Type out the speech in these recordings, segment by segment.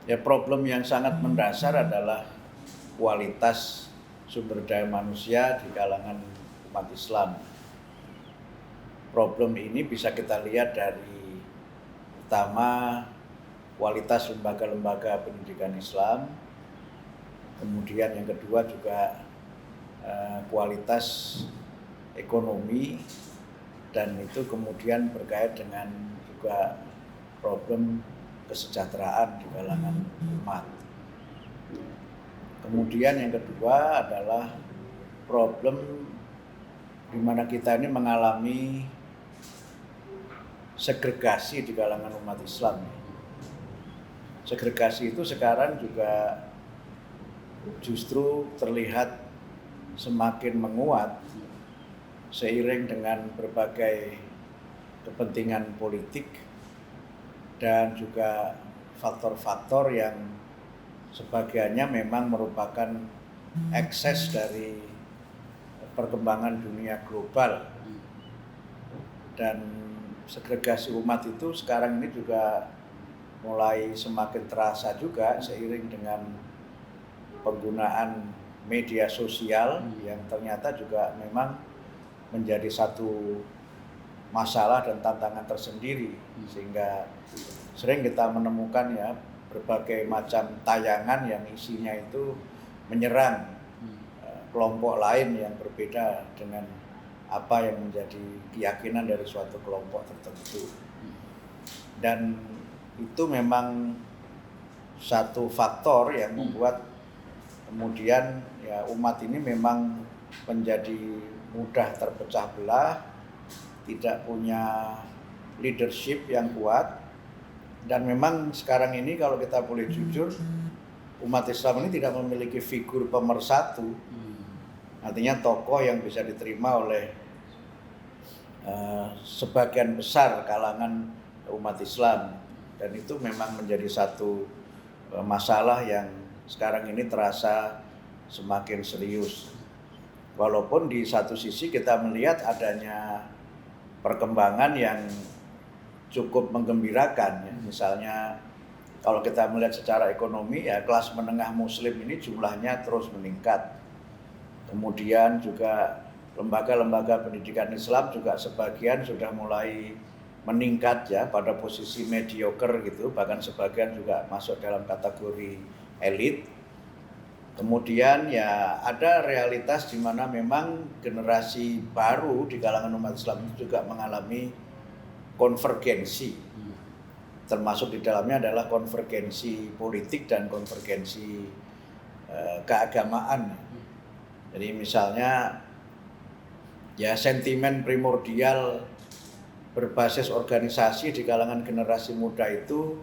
Ya, problem yang sangat mendasar adalah kualitas sumber daya manusia di kalangan umat Islam. Problem ini bisa kita lihat dari pertama kualitas lembaga-lembaga pendidikan Islam, kemudian yang kedua juga kualitas ekonomi, dan itu kemudian berkait dengan juga problem kesejahteraan di kalangan umat. Kemudian yang kedua adalah problem di mana kita ini mengalami segregasi di kalangan umat Islam. Segregasi itu sekarang juga justru terlihat semakin menguat seiring dengan berbagai kepentingan politik dan juga faktor-faktor yang sebagiannya memang merupakan ekses dari perkembangan dunia global. Dan segregasi umat itu sekarang ini juga mulai semakin terasa juga seiring dengan penggunaan media sosial yang ternyata juga memang menjadi satu masalah dan tantangan tersendiri, sehingga sering kita menemukan ya berbagai macam tayangan yang isinya itu menyerang kelompok lain yang berbeda dengan apa yang menjadi keyakinan dari suatu kelompok tertentu. Dan itu memang satu faktor yang membuat kemudian ya umat ini memang menjadi mudah terpecah belah, tidak punya leadership yang kuat. Dan memang sekarang ini kalau kita boleh jujur, umat Islam ini tidak memiliki figur pemersatu. Artinya tokoh yang bisa diterima oleh sebagian besar kalangan umat Islam. Dan itu memang menjadi satu masalah yang sekarang ini terasa semakin serius. Walaupun di satu sisi kita melihat adanya perkembangan yang cukup menggembirakan ya. Misalnya kalau kita melihat secara ekonomi ya kelas menengah muslim ini jumlahnya terus meningkat. Kemudian juga lembaga-lembaga pendidikan Islam juga sebagian sudah mulai meningkat ya pada posisi mediocre gitu, bahkan sebagian juga masuk dalam kategori elit. Kemudian ya ada realitas di mana memang generasi baru di kalangan umat Islam itu juga mengalami konvergensi, termasuk di dalamnya adalah konvergensi politik dan konvergensi keagamaan. Jadi misalnya ya sentimen primordial berbasis organisasi di kalangan generasi muda itu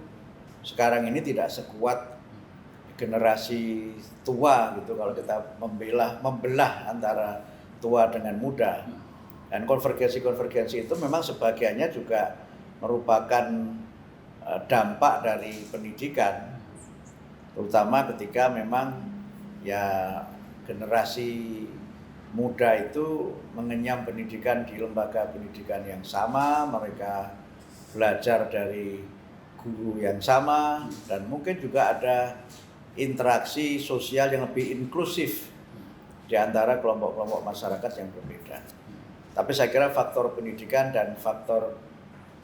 sekarang ini tidak sekuat generasi tua gitu kalau kita membelah antara tua dengan muda. Dan konvergensi-konvergensi itu memang sebagiannya juga merupakan dampak dari pendidikan, terutama ketika memang ya generasi muda itu mengenyam pendidikan di lembaga pendidikan yang sama, mereka belajar dari guru yang sama, dan mungkin juga ada interaksi sosial yang lebih inklusif di antara kelompok-kelompok masyarakat yang berbeda. Tapi saya kira faktor pendidikan dan faktor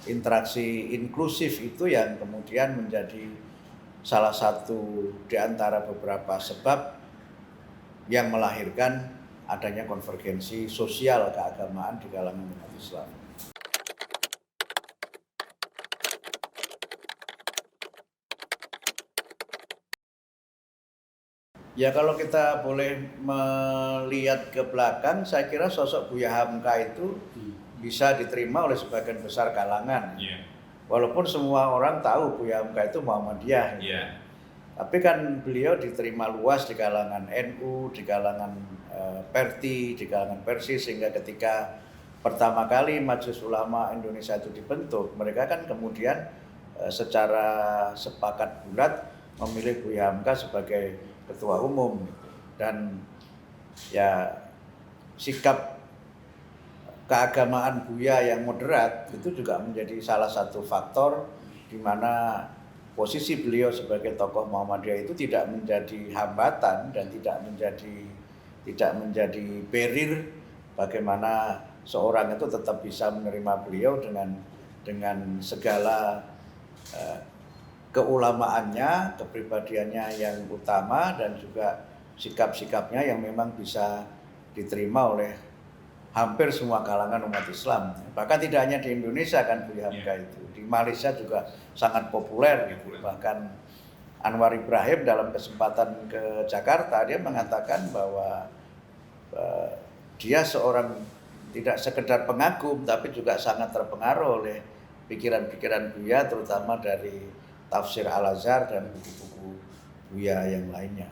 interaksi inklusif itu yang kemudian menjadi salah satu di antara beberapa sebab yang melahirkan adanya konvergensi sosial keagamaan di kalangan umat Islam. Ya kalau kita boleh melihat ke belakang, saya kira sosok Buya Hamka itu bisa diterima oleh sebagian besar kalangan. Walaupun semua orang tahu Buya Hamka itu Muhammadiyah. Tapi kan beliau diterima luas di kalangan NU, di kalangan Perti, di kalangan Persis, sehingga ketika pertama kali Majelis Ulama Indonesia itu dibentuk, mereka kan kemudian secara sepakat bulat memilih Buya Hamka sebagai ketua umum. Dan ya sikap keagamaan Buya yang moderat itu juga menjadi salah satu faktor di mana posisi beliau sebagai tokoh Muhammadiyah itu tidak menjadi hambatan dan tidak menjadi barrier bagaimana seorang itu tetap bisa menerima beliau dengan segala keulamaannya, kepribadiannya yang utama dan juga sikap-sikapnya yang memang bisa diterima oleh hampir semua kalangan umat Islam. Bahkan tidak hanya di Indonesia kan Buya Hamka itu, di Malaysia juga sangat populer gitu. Bahkan Anwar Ibrahim dalam kesempatan ke Jakarta dia mengatakan bahwa dia seorang tidak sekedar pengagum tapi juga sangat terpengaruh oleh pikiran-pikiran Buya, terutama dari tafsir Al-Azhar dan buku-buku Buya yang lainnya.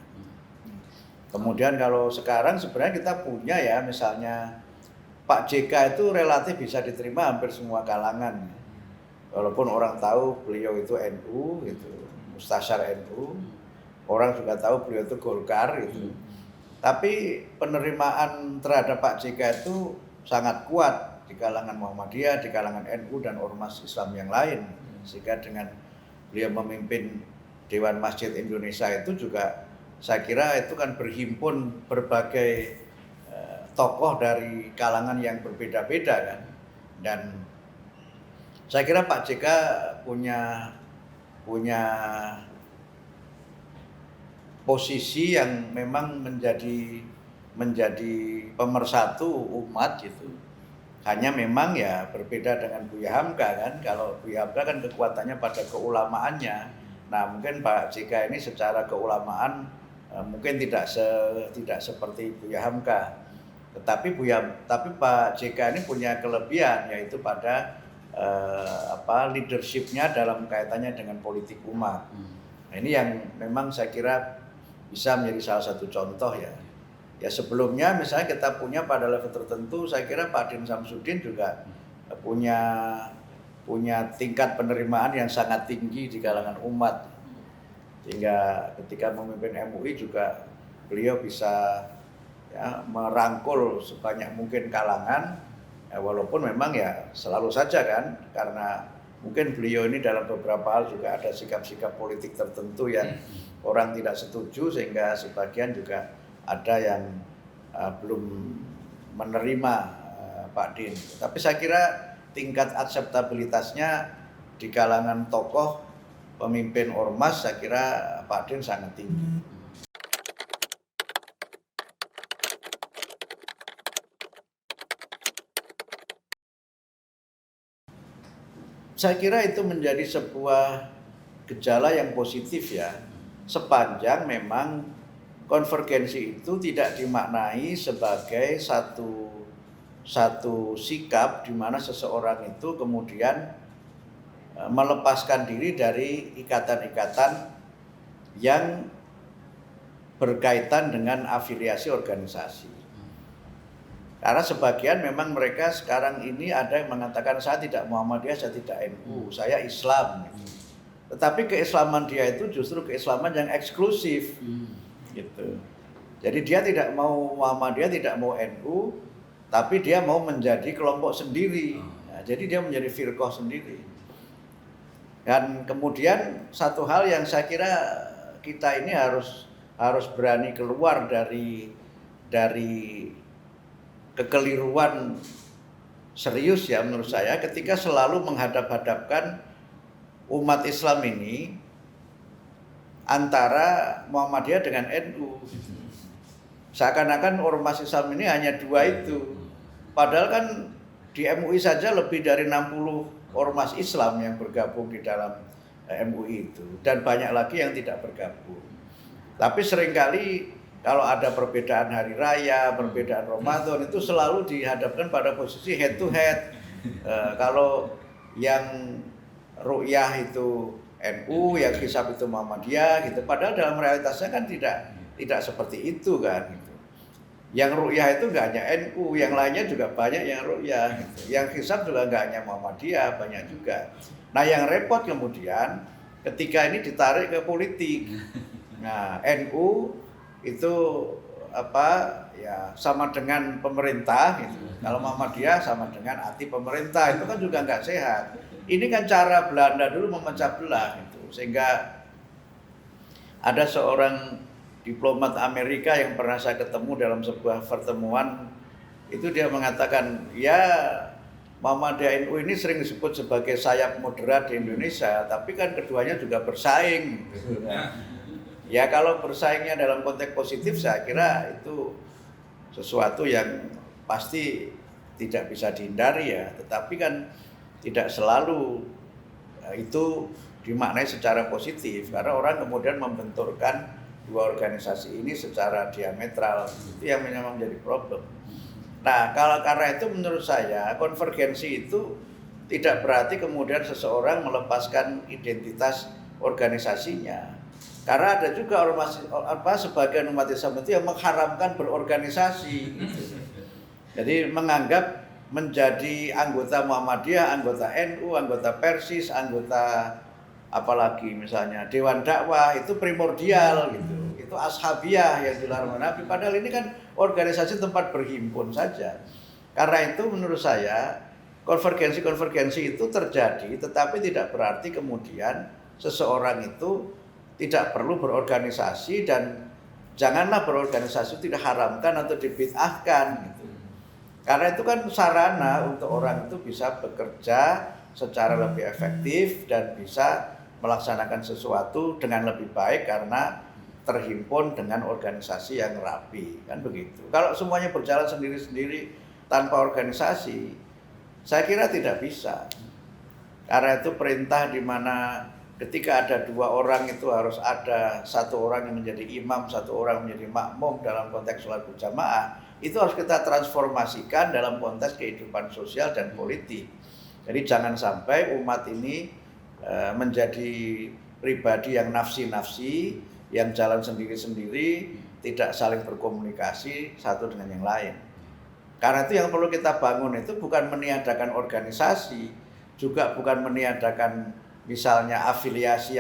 Kemudian kalau sekarang sebenarnya kita punya ya, misalnya Pak JK itu relatif bisa diterima hampir semua kalangan. Walaupun orang tahu beliau itu NU, gitu, Mustasyar NU, orang juga tahu beliau itu Golkar, gitu. Tapi penerimaan terhadap Pak JK itu sangat kuat di kalangan Muhammadiyah, di kalangan NU dan ormas Islam yang lain. Sehingga dengan beliau memimpin Dewan Masjid Indonesia itu juga saya kira itu kan berhimpun berbagai tokoh dari kalangan yang berbeda-beda kan. Dan saya kira Pak JK punya posisi yang memang menjadi pemersatu umat gitu. Hanya memang ya berbeda dengan Buya Hamka kan. Kalau Buya Hamka kan kekuatannya pada keulamaannya. Nah, mungkin Pak JK ini secara keulamaan mungkin tidak seperti Buya Hamka. Tetapi Pak JK ini punya kelebihan, yaitu pada leadershipnya dalam kaitannya dengan politik umat. Nah, ini yang memang saya kira bisa menjadi salah satu contoh ya. Ya sebelumnya misalnya kita punya pada level tertentu, saya kira Pak Din Samsudin juga punya tingkat penerimaan yang sangat tinggi di kalangan umat. Sehingga ketika memimpin MUI juga beliau bisa ya, merangkul sebanyak mungkin kalangan, ya, walaupun memang ya selalu saja kan, karena mungkin beliau ini dalam beberapa hal juga ada sikap-sikap politik tertentu yang orang tidak setuju, sehingga sebagian juga ada yang belum menerima Pak Din. Tapi saya kira tingkat akseptabilitasnya di kalangan tokoh pemimpin ormas, saya kira Pak Din sangat tinggi. Saya kira itu menjadi sebuah gejala yang positif ya, sepanjang memang konvergensi itu tidak dimaknai sebagai satu sikap di mana seseorang itu kemudian melepaskan diri dari ikatan-ikatan yang berkaitan dengan afiliasi organisasi. Karena sebagian memang mereka sekarang ini ada yang mengatakan saya tidak Muhammadiyah, saya tidak NU, saya Islam. Tetapi keislaman dia itu justru keislaman yang eksklusif. Gitu. Jadi dia tidak mau Muhammadiyah, tidak mau NU, tapi dia mau menjadi kelompok sendiri. Nah, jadi dia menjadi firqah sendiri. Dan kemudian satu hal yang saya kira kita ini harus berani keluar dari kekeliruan serius ya menurut saya, ketika selalu menghadap-hadapkan umat Islam ini antara Muhammadiyah dengan NU. Seakan-akan ormas Islam ini hanya dua itu. Padahal kan di MUI saja lebih dari 60 ormas Islam yang bergabung di dalam MUI itu, dan banyak lagi yang tidak bergabung. Tapi seringkali kalau ada perbedaan hari raya, perbedaan Ramadan, itu selalu dihadapkan pada posisi head to head. Kalau yang ru'yah itu NU, yang hisab itu Muhammadiyah gitu. Padahal dalam realitasnya kan tidak seperti itu kan gitu. Yang ru'yah itu nggak hanya NU, yang lainnya juga banyak yang ru'yah gitu. Yang hisab juga nggak hanya Muhammadiyah, banyak juga. Nah, yang repot kemudian ketika ini ditarik ke politik. Nah, NU itu sama dengan pemerintah gitu. Kalau Muhammadiyah sama dengan anti pemerintah, itu kan juga nggak sehat. Ini kan cara Belanda dulu memecah belah gitu. Sehingga ada seorang diplomat Amerika yang pernah saya ketemu dalam sebuah pertemuan, itu dia mengatakan, ya Muhammadiyah NU ini sering disebut sebagai sayap moderat di Indonesia, tapi kan keduanya juga bersaing. Ya kalau bersaingnya dalam konteks positif, saya kira itu sesuatu yang pasti tidak bisa dihindari ya. Tetapi kan tidak selalu itu dimaknai secara positif, karena orang kemudian membenturkan dua organisasi ini secara diametral. Itu yang memang menjadi problem. Nah, karena itu menurut saya konvergensi itu tidak berarti kemudian seseorang melepaskan identitas organisasinya. Karena ada juga sebagian umat Islam itu yang mengharamkan berorganisasi. Jadi menganggap menjadi anggota Muhammadiyah, anggota NU, anggota Persis, anggota apalagi misalnya Dewan Dakwah itu primordial gitu. Itu ashabiyah yang dilarang Nabi. Padahal ini kan organisasi tempat berhimpun saja. Karena itu menurut saya konvergensi itu terjadi, tetapi tidak berarti kemudian seseorang itu tidak perlu berorganisasi, dan janganlah berorganisasi tidak haramkan atau dibid'ahkan gitu. Karena itu kan sarana untuk orang itu bisa bekerja secara lebih efektif dan bisa melaksanakan sesuatu dengan lebih baik karena terhimpun dengan organisasi yang rapi, kan begitu. Kalau semuanya berjalan sendiri-sendiri tanpa organisasi, saya kira tidak bisa. Karena itu perintah di mana ketika ada dua orang itu harus ada satu orang yang menjadi imam, satu orang menjadi makmum dalam konteks sholat berjamaah. Itu harus kita transformasikan dalam konteks kehidupan sosial dan politik. Jadi jangan sampai umat ini menjadi pribadi yang nafsi-nafsi, yang jalan sendiri-sendiri, tidak saling berkomunikasi satu dengan yang lain. Karena itu yang perlu kita bangun itu bukan meniadakan organisasi, juga bukan meniadakan misalnya afiliasi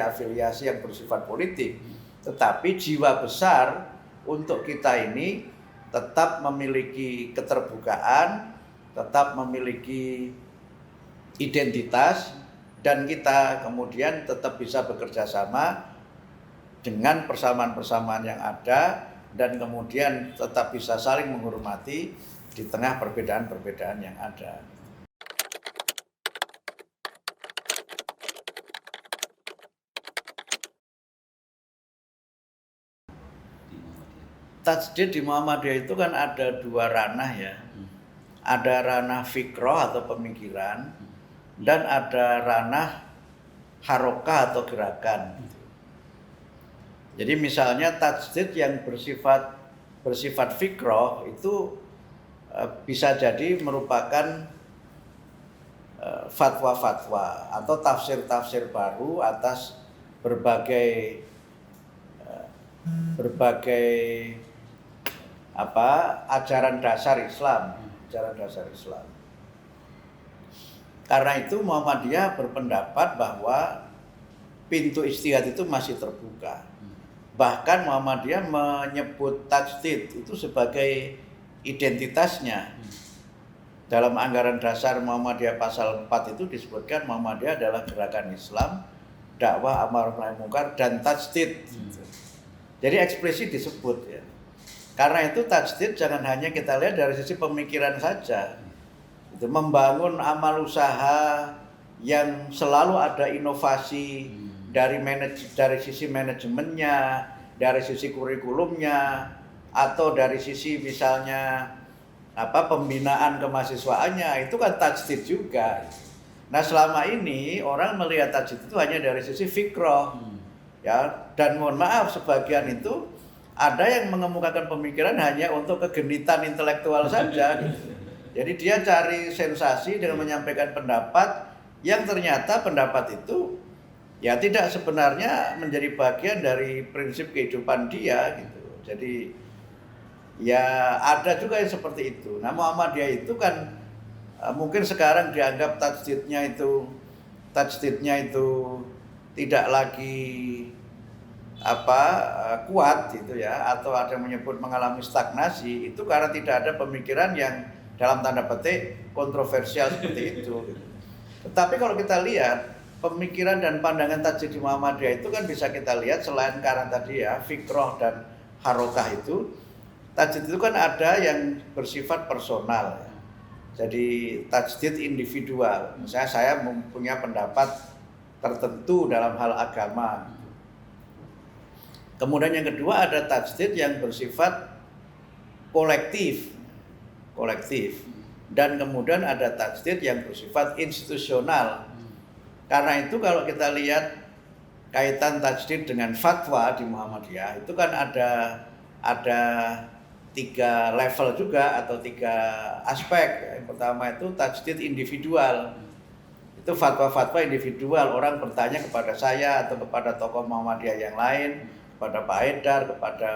yang bersifat politik, tetapi jiwa besar untuk kita ini tetap memiliki keterbukaan, tetap memiliki identitas, dan kita kemudian tetap bisa bekerja sama dengan persamaan-persamaan yang ada, dan kemudian tetap bisa saling menghormati di tengah perbedaan-perbedaan yang ada. Tajdid di Muhammadiyah itu kan ada dua ranah ya. Ada ranah fikroh atau pemikiran, dan ada ranah harokah atau gerakan. Jadi misalnya tajdid yang bersifat fikroh itu bisa jadi merupakan fatwa-fatwa atau tafsir-tafsir baru atas berbagai ajaran dasar Islam. Karena itu Muhammadiyah berpendapat bahwa pintu ijtihad itu masih terbuka. Bahkan Muhammadiyah menyebut tajdid itu sebagai identitasnya. Dalam anggaran dasar Muhammadiyah pasal 4 itu disebutkan Muhammadiyah adalah gerakan Islam, dakwah amar ma'ruf nahi munkar, dan tajdid. Jadi eksplisit disebut ya. Karena itu tajdid jangan hanya kita lihat dari sisi pemikiran saja. Itu membangun amal usaha yang selalu ada inovasi dari sisi manajemennya, dari sisi kurikulumnya, atau dari sisi misalnya pembinaan kemahasiswaannya, itu kan tajdid juga. Nah, selama ini orang melihat tajdid itu hanya dari sisi fikroh. Ya, dan mohon maaf sebagian itu ada yang mengemukakan pemikiran hanya untuk kegenitan intelektual saja gitu. Jadi dia cari sensasi dengan menyampaikan pendapat yang ternyata pendapat itu ya tidak sebenarnya menjadi bagian dari prinsip kehidupan dia gitu. Jadi ya ada juga yang seperti itu. Nah, Muhammadiyah itu kan mungkin sekarang dianggap tajdidnya itu tidak lagi kuat gitu ya, atau ada yang menyebut mengalami stagnasi, itu karena tidak ada pemikiran yang dalam tanda petik kontroversial seperti itu. Tetapi kalau kita lihat pemikiran dan pandangan tajdid di Muhammadiyah itu kan bisa kita lihat selain karena tadi ya fikroh dan harokah itu, tajdid itu kan ada yang bersifat personal ya. Jadi tajdid individual. Misalnya saya mempunyai pendapat tertentu dalam hal agama. Kemudian yang kedua ada tajdid yang bersifat kolektif. Dan kemudian ada tajdid yang bersifat institusional. Karena itu kalau kita lihat kaitan tajdid dengan fatwa di Muhammadiyah itu kan ada 3 level juga atau 3 aspek. Yang pertama itu tajdid individual. Itu fatwa-fatwa individual, orang bertanya kepada saya atau kepada tokoh Muhammadiyah yang lain, kepada Pak Haidar, kepada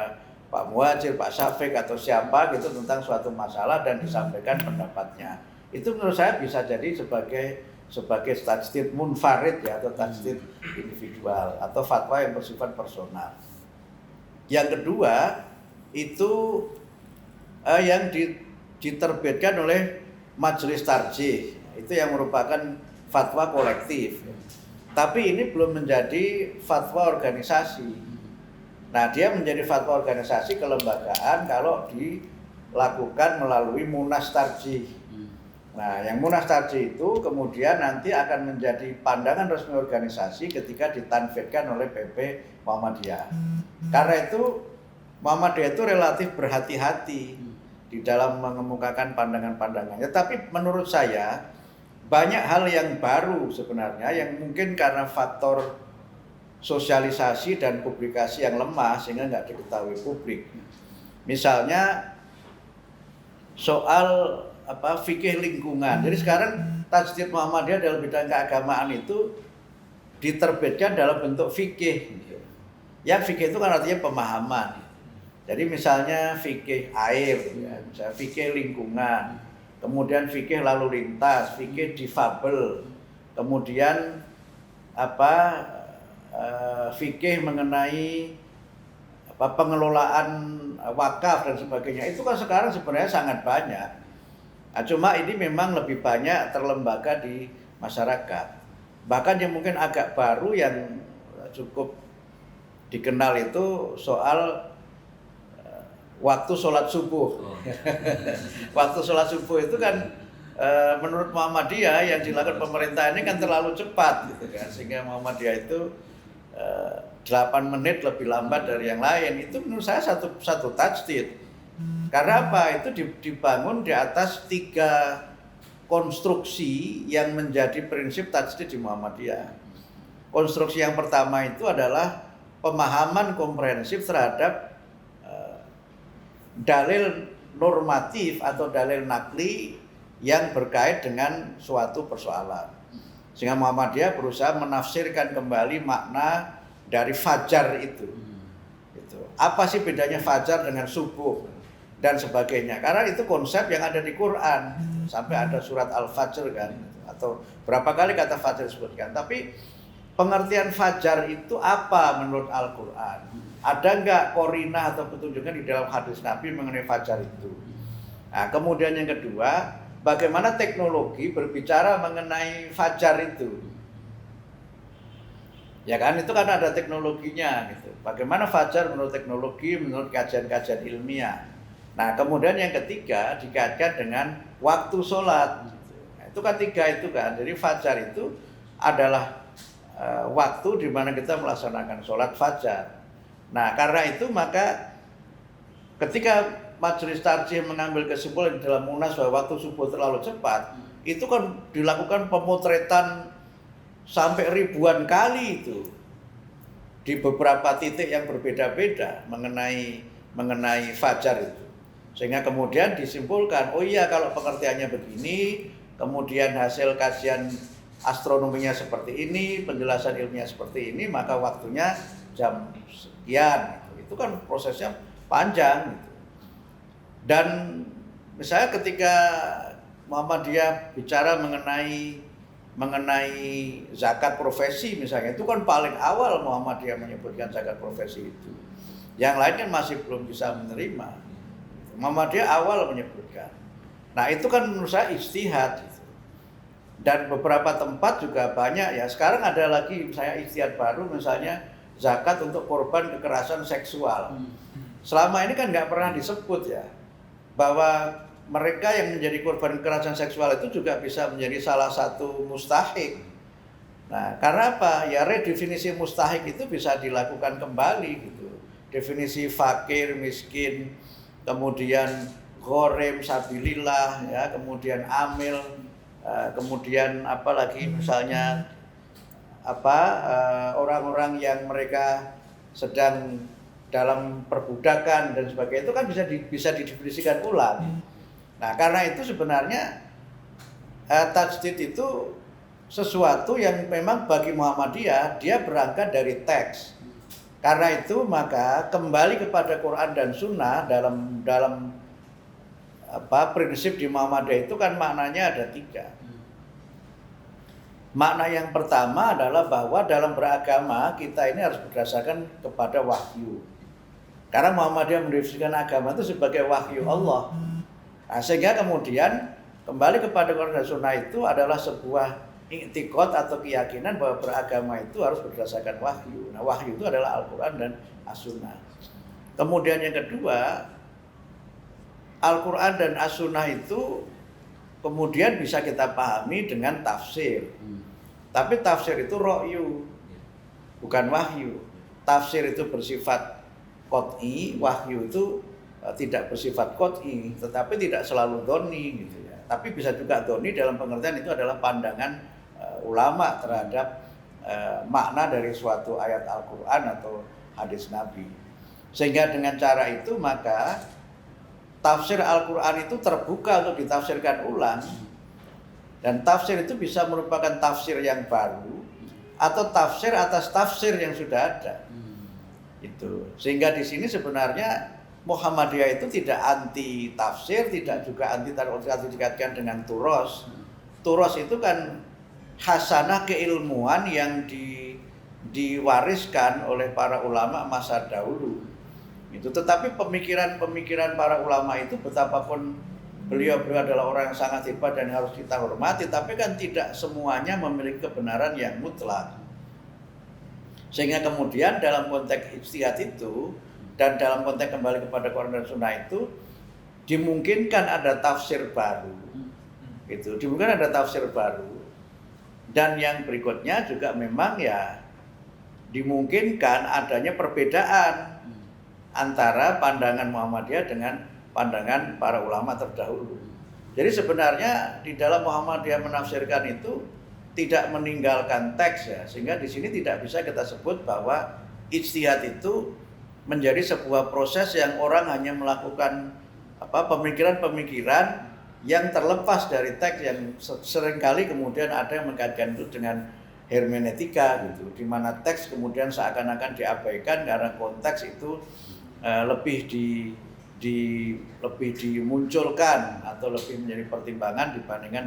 Pak Muhajir, Pak Syafiq atau siapa gitu tentang suatu masalah dan disampaikan pendapatnya. Itu menurut saya bisa jadi sebagai tajdid munfarid ya, atau tajdid individual atau fatwa yang bersifat personal. Yang kedua itu yang diterbitkan oleh majelis tarjih, itu yang merupakan fatwa kolektif. Tapi ini belum menjadi fatwa organisasi. Nah, dia menjadi fatwa organisasi kelembagaan kalau dilakukan melalui munas tarjih. Nah, yang munas tarjih itu kemudian nanti akan menjadi pandangan resmi organisasi ketika ditanfidkan oleh PP Muhammadiyah. Karena itu Muhammadiyah itu relatif berhati-hati di dalam mengemukakan pandangan-pandangannya. Tapi menurut saya banyak hal yang baru sebenarnya yang mungkin karena faktor sosialisasi dan publikasi yang lemah sehingga nggak diketahui publik. Misalnya soal fikih lingkungan. Jadi sekarang tajdid Muhammadiyah dalam bidang keagamaan itu diterbitkan dalam bentuk fikih. Ya fikih itu kan artinya pemahaman. Jadi misalnya fikih air, ya, misalnya fikih lingkungan, kemudian fikih lalu lintas, fikih difabel, kemudian fikih mengenai pengelolaan wakaf dan sebagainya. Itu kan sekarang sebenarnya sangat banyak. Nah, cuma ini memang lebih banyak terlembaga di masyarakat. Bahkan yang mungkin agak baru yang cukup dikenal itu soal waktu sholat subuh. Waktu sholat subuh itu kan menurut Muhammadiyah yang dilakukan pemerintah ini kan terlalu cepat gitu kan, sehingga Muhammadiyah itu 8 menit lebih lambat dari yang lain. Itu menurut saya satu tajdid. Karena apa? Itu dibangun di atas 3 konstruksi yang menjadi prinsip tajdid di Muhammadiyah. Konstruksi yang pertama itu adalah pemahaman komprehensif terhadap dalil normatif atau dalil nakli yang berkait dengan suatu persoalan. Sehingga Muhammadiyah berusaha menafsirkan kembali makna dari fajar itu. Apa sih bedanya fajar dengan subuh dan sebagainya? Karena itu konsep yang ada di Quran. Sampai ada surat Al-Fajr kan, atau berapa kali kata fajar disebutkan. Tapi pengertian fajar itu apa menurut Al-Quran? Ada nggak korinah atau petunjuknya di dalam hadis Nabi mengenai fajar itu? Nah, kemudian yang kedua, bagaimana teknologi berbicara mengenai fajar itu? Ya kan, itu kan ada teknologinya gitu. Bagaimana fajar menurut teknologi, menurut kajian-kajian ilmiah. Nah, kemudian yang ketiga dikaitkan dengan waktu sholat. Nah, itu kan 3 itu kan. Jadi fajar itu adalah waktu di mana kita melaksanakan sholat fajar. Nah, karena itu maka ketika majelis tarjih mengambil kesimpulan dalam munas bahwa waktu subuh terlalu cepat, itu kan dilakukan pemotretan sampai ribuan kali itu di beberapa titik yang berbeda-beda mengenai fajar itu. Sehingga kemudian disimpulkan, oh iya kalau pengertiannya begini, kemudian hasil kajian astronominya seperti ini, penjelasan ilmiah seperti ini, maka waktunya jam sekian. Itu kan prosesnya panjang gitu. Dan misalnya ketika Muhammadiyah bicara mengenai zakat profesi misalnya, itu kan paling awal Muhammadiyah menyebutkan zakat profesi itu. Yang lain kan masih belum bisa menerima. Muhammadiyah awal menyebutkan. Nah, itu kan menurut saya ijtihad gitu. Dan beberapa tempat juga banyak ya. Sekarang ada lagi misalnya ijtihad baru, misalnya zakat untuk korban kekerasan seksual. Selama ini kan nggak pernah disebut ya, bahwa mereka yang menjadi korban kekerasan seksual itu juga bisa menjadi salah satu mustahik. Nah, karena apa? Ya redefinisi mustahik itu bisa dilakukan kembali gitu. Definisi fakir, miskin, kemudian gharem, sabilillah, ya, kemudian amil, kemudian apalagi misalnya orang-orang yang mereka sedang dalam perbudakan dan sebagainya, itu kan bisa didefinisikan ulang. Nah, karena itu sebenarnya tajdid itu sesuatu yang memang bagi Muhammadiyah dia berangkat dari teks. Karena itu maka kembali kepada Quran dan Sunnah dalam prinsip di Muhammadiyah itu kan maknanya ada 3. Makna yang pertama adalah bahwa dalam beragama kita ini harus berdasarkan kepada wahyu. Karena Muhammadiyah mendefinisikan agama itu sebagai wahyu Allah. Nah, sehingga kemudian kembali kepada Quran dan Sunnah itu adalah sebuah i'tiqad atau keyakinan bahwa beragama itu harus berdasarkan wahyu. Nah, wahyu itu adalah Al-Quran dan As-Sunnah. Kemudian yang kedua, Al-Quran dan As-Sunnah itu kemudian bisa kita pahami dengan tafsir. Tapi tafsir itu ro'yu, bukan wahyu. Tafsir itu bersifat qot'i, wahyu itu tidak bersifat qot'i, tetapi tidak selalu dhoni gitu ya. Tapi bisa juga dhoni dalam pengertian itu adalah pandangan ulama terhadap makna dari suatu ayat Al-Quran atau hadis Nabi. Sehingga dengan cara itu maka tafsir Al-Quran itu terbuka untuk ditafsirkan ulang. Dan tafsir itu bisa merupakan tafsir yang baru atau tafsir atas tafsir yang sudah ada. Itu. Sehingga di sini sebenarnya Muhammadiyah itu tidak anti tafsir, tidak juga anti dikatakan dengan turos. Turos itu kan hasanah keilmuan yang diwariskan oleh para ulama masa dahulu. Itu. Tetapi pemikiran para ulama itu betapapun beliau adalah orang yang sangat hebat dan harus kita hormati, tapi kan tidak semuanya memiliki kebenaran yang mutlak. Sehingga kemudian dalam konteks ijtihad itu dan dalam konteks kembali kepada Quran dan Sunnah itu dimungkinkan ada tafsir baru. Itu dimungkinkan ada tafsir baru. Dan yang berikutnya juga memang ya dimungkinkan adanya perbedaan antara pandangan Muhammadiyah dengan pandangan para ulama terdahulu. Jadi sebenarnya di dalam Muhammadiyah menafsirkan itu tidak meninggalkan teks ya, sehingga di sini tidak bisa kita sebut bahwa ijtihad itu menjadi sebuah proses yang orang hanya melakukan pemikiran-pemikiran yang terlepas dari teks, yang seringkali kemudian ada yang mengkaitkan itu dengan hermeneutika gitu, di mana teks kemudian seakan-akan diabaikan karena konteks itu lebih dimunculkan atau lebih menjadi pertimbangan dibandingkan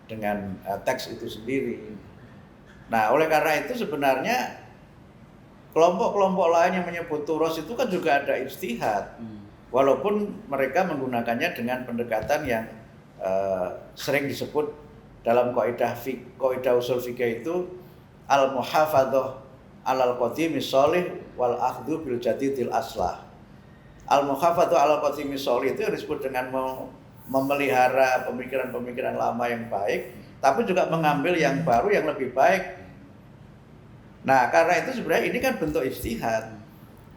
dengan teks itu sendiri. Nah, oleh karena itu sebenarnya kelompok-kelompok lain yang menyebut turos itu kan juga ada ijtihad, walaupun mereka menggunakannya dengan pendekatan yang sering disebut dalam kaidah usul fikih itu al-muhafadzah alal qadimis sholih wal akhdhu bil jadidil aslah. Al-muhafadzah alal qadimis sholih itu disebut dengan memelihara pemikiran-pemikiran lama yang baik, tapi juga mengambil yang baru yang lebih baik. Nah, karena itu sebenarnya ini kan bentuk ijtihad.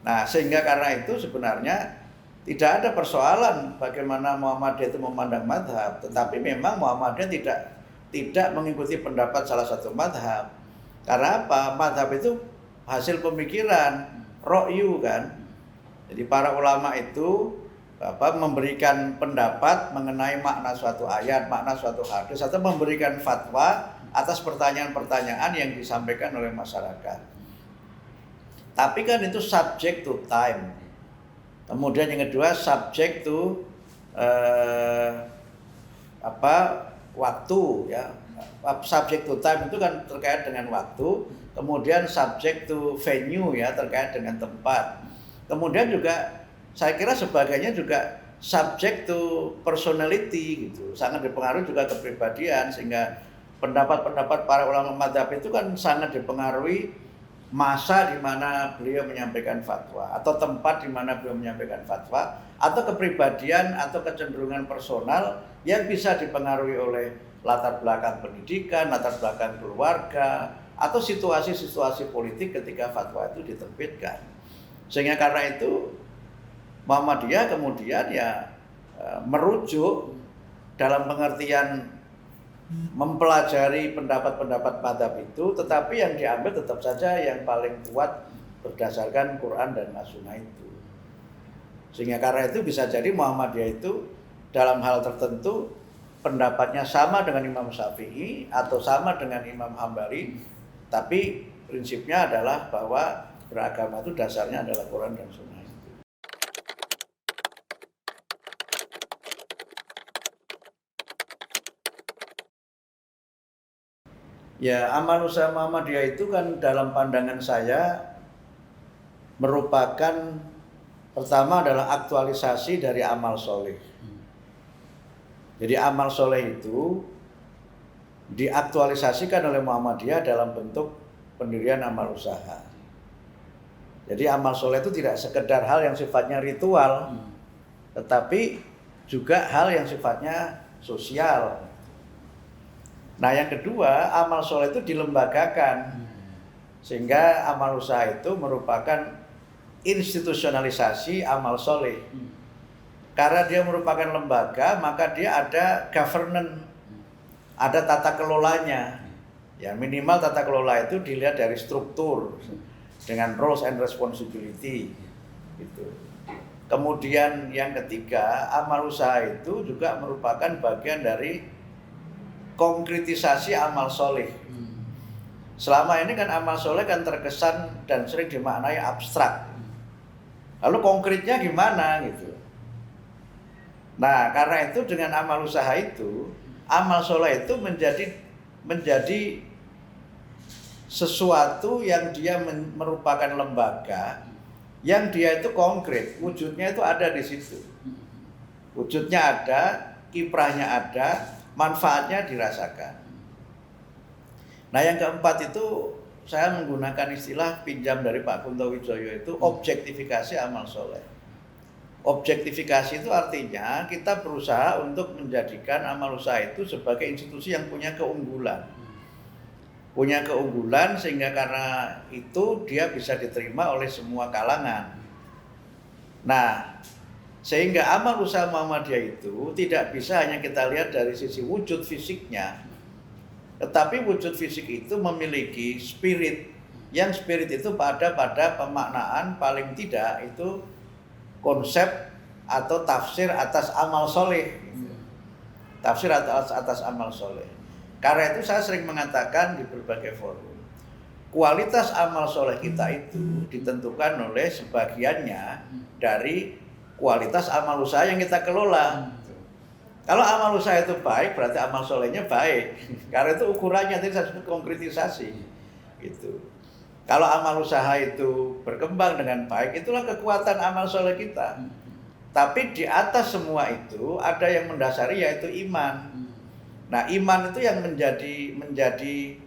Nah, sehingga karena itu sebenarnya tidak ada persoalan bagaimana Muhammadiyah itu memandang madhab, tetapi memang Muhammadiyah tidak mengikuti pendapat salah satu madhab. Karena apa? Madhab itu hasil pemikiran, ro'yu kan. Jadi para ulama itu memberikan pendapat mengenai makna suatu ayat, makna suatu hadis, atau memberikan fatwa atas pertanyaan-pertanyaan yang disampaikan oleh masyarakat. Tapi kan itu subject to time. Kemudian yang kedua subject to waktu ya. Subject to time itu kan terkait dengan waktu. Kemudian subject to venue ya, terkait dengan tempat. Kemudian juga saya kira sebagainya juga subject to personality gitu. Sangat dipengaruhi juga kepribadian, sehingga pendapat-pendapat para ulama mazhab itu kan sangat dipengaruhi masa di mana beliau menyampaikan fatwa atau tempat di mana beliau menyampaikan fatwa atau kepribadian atau kecenderungan personal yang bisa dipengaruhi oleh latar belakang pendidikan, latar belakang keluarga atau situasi-situasi politik ketika fatwa itu diterbitkan. Sehingga karena itu Muhammadiyah kemudian merujuk dalam pengertian mempelajari pendapat-pendapat mazhab itu, tetapi yang diambil tetap saja yang paling kuat berdasarkan Quran dan As-Sunnah itu. Sehingga karena itu bisa jadi Muhammadiyah itu dalam hal tertentu pendapatnya sama dengan Imam Syafi'i atau sama dengan Imam Hambali, tapi prinsipnya adalah bahwa beragama itu dasarnya adalah Quran dan Sunnah. Ya, amal usaha Muhammadiyah itu kan dalam pandangan saya merupakan pertama adalah aktualisasi dari amal soleh. Jadi amal soleh itu diaktualisasikan oleh Muhammadiyah dalam bentuk pendirian amal usaha. Jadi amal soleh itu tidak sekedar hal yang sifatnya ritual, tetapi juga hal yang sifatnya sosial. Nah yang kedua, amal soleh itu dilembagakan, sehingga amal usaha itu merupakan institusionalisasi amal soleh. Karena dia merupakan lembaga, maka dia ada governance, ada tata kelolanya. Ya minimal tata kelola itu dilihat dari struktur dengan roles and responsibility. Gitu. Kemudian yang ketiga, amal usaha itu juga merupakan bagian dari konkretisasi amal soleh. Selama ini kan amal soleh kan terkesan dan sering dimaknai abstrak. Lalu konkretnya gimana gitu? Nah karena itu dengan amal usaha itu, amal soleh itu menjadi sesuatu yang dia merupakan lembaga, yang dia itu konkret, wujudnya itu ada di situ. Wujudnya ada, kiprahnya ada, manfaatnya dirasakan. Nah yang keempat itu saya menggunakan istilah pinjam dari Pak Kunto Wijoyo itu objektifikasi amal soleh. Objektifikasi itu artinya kita berusaha untuk menjadikan amal usaha itu sebagai institusi yang punya keunggulan. Punya keunggulan sehingga karena itu dia bisa diterima oleh semua kalangan. Nah sehingga amal usaha Muhammadiyah itu tidak bisa hanya kita lihat dari sisi wujud fisiknya, tetapi wujud fisik itu memiliki spirit, yang spirit itu pada pemaknaan paling tidak itu konsep atau tafsir atas amal soleh. Tafsir atas amal soleh. Karena itu saya sering mengatakan di berbagai forum, kualitas amal soleh kita itu ditentukan oleh sebagiannya dari kualitas amal usaha yang kita kelola. Kalau amal usaha itu baik, berarti amal solehnya baik. Karena itu ukurannya tadi saya sebut konkretisasi. Gitu. Kalau amal usaha itu berkembang dengan baik, itulah kekuatan amal soleh kita. Tapi di atas semua itu ada yang mendasari yaitu iman. Nah iman itu yang menjadi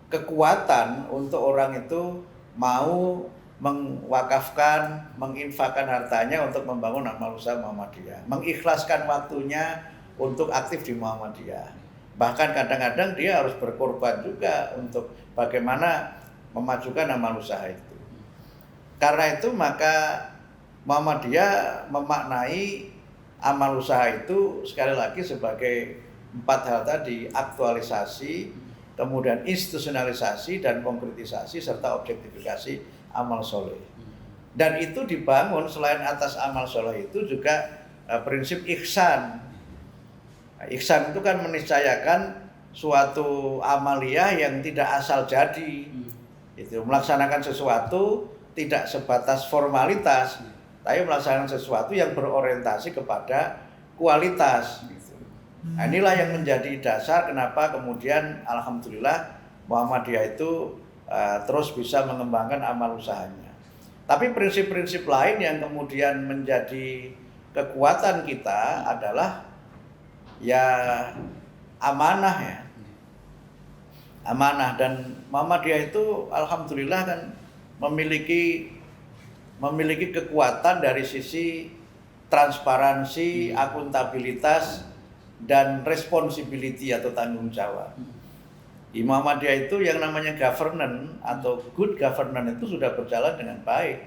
kekuatan untuk orang itu mau mewakafkan, menginfakkan hartanya untuk membangun amal usaha Muhammadiyah, mengikhlaskan waktunya untuk aktif di Muhammadiyah. Bahkan kadang-kadang dia harus berkorban juga untuk bagaimana memajukan amal usaha itu. Karena itu maka Muhammadiyah memaknai amal usaha itu sekali lagi sebagai 4 hal tadi, aktualisasi, kemudian institusionalisasi dan konkretisasi serta objektifikasi amal soleh. Dan itu dibangun selain atas amal soleh itu juga prinsip ihsan. Ihsan itu kan meniscayakan suatu amaliyah yang tidak asal jadi. Itu melaksanakan sesuatu tidak sebatas formalitas, tapi melaksanakan sesuatu yang berorientasi kepada kualitas. Nah, inilah yang menjadi dasar kenapa kemudian alhamdulillah Muhammadiyah itu terus bisa mengembangkan amal usahanya. Tapi prinsip-prinsip lain yang kemudian menjadi kekuatan kita adalah ya amanah ya. amanah. Dan Muhammadiyah itu alhamdulillah kan memiliki kekuatan dari sisi transparansi, akuntabilitas, dan responsibility atau tanggung jawab. Di Muhammadiyah itu yang namanya governance atau good governance itu sudah berjalan dengan baik.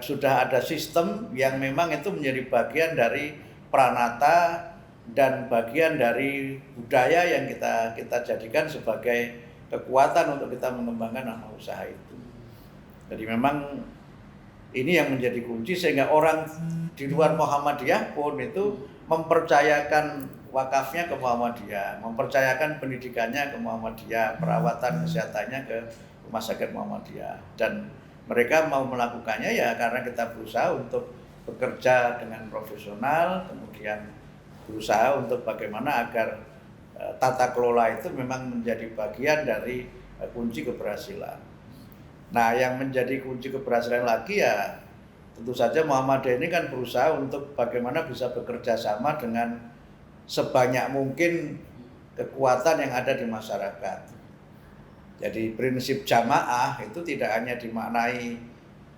Sudah ada sistem yang memang itu menjadi bagian dari pranata dan bagian dari budaya yang kita jadikan sebagai kekuatan untuk kita mengembangkan anak usaha itu. Jadi memang ini yang menjadi kunci sehingga orang di luar Muhammadiyah pun itu mempercayakan wakafnya ke Muhammadiyah, mempercayakan pendidikannya ke Muhammadiyah, perawatan kesehatannya ke rumah sakit Muhammadiyah. Dan mereka mau melakukannya ya karena kita berusaha untuk bekerja dengan profesional, kemudian berusaha untuk bagaimana agar tata kelola itu memang menjadi bagian dari kunci keberhasilan. Nah, yang menjadi kunci keberhasilan lagi ya tentu saja Muhammadiyah ini kan berusaha untuk bagaimana bisa bekerja sama dengan sebanyak mungkin kekuatan yang ada di masyarakat. Jadi prinsip jamaah itu tidak hanya dimaknai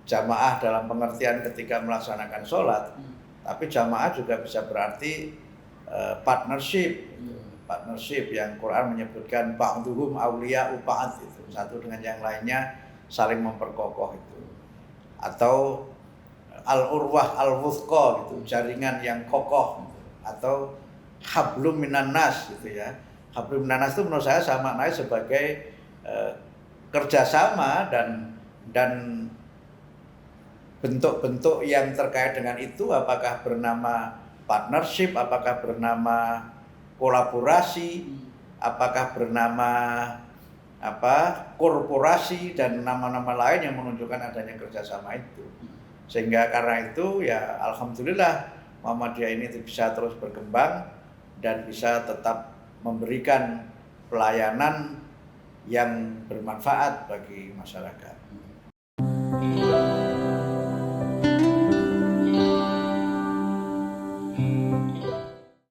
jamaah dalam pengertian ketika melaksanakan sholat, tapi jamaah juga bisa berarti partnership. Partnership yang Quran menyebutkan ba'duhum awliya'u ba'd, itu satu dengan yang lainnya saling memperkokoh itu. Atau al-urwah al-wuthqa gitu, jaringan yang kokoh gitu. Atau hablum minan nas gitu ya. Hablum minan nas itu menurut saya sama maknanya sebagai kerjasama dan bentuk-bentuk yang terkait dengan itu, apakah bernama partnership, apakah bernama kolaborasi, apakah bernama korporasi, dan nama-nama lain yang menunjukkan adanya kerjasama itu. Sehingga karena itu ya alhamdulillah Muhammadiyah ini bisa terus berkembang dan bisa tetap memberikan pelayanan yang bermanfaat bagi masyarakat.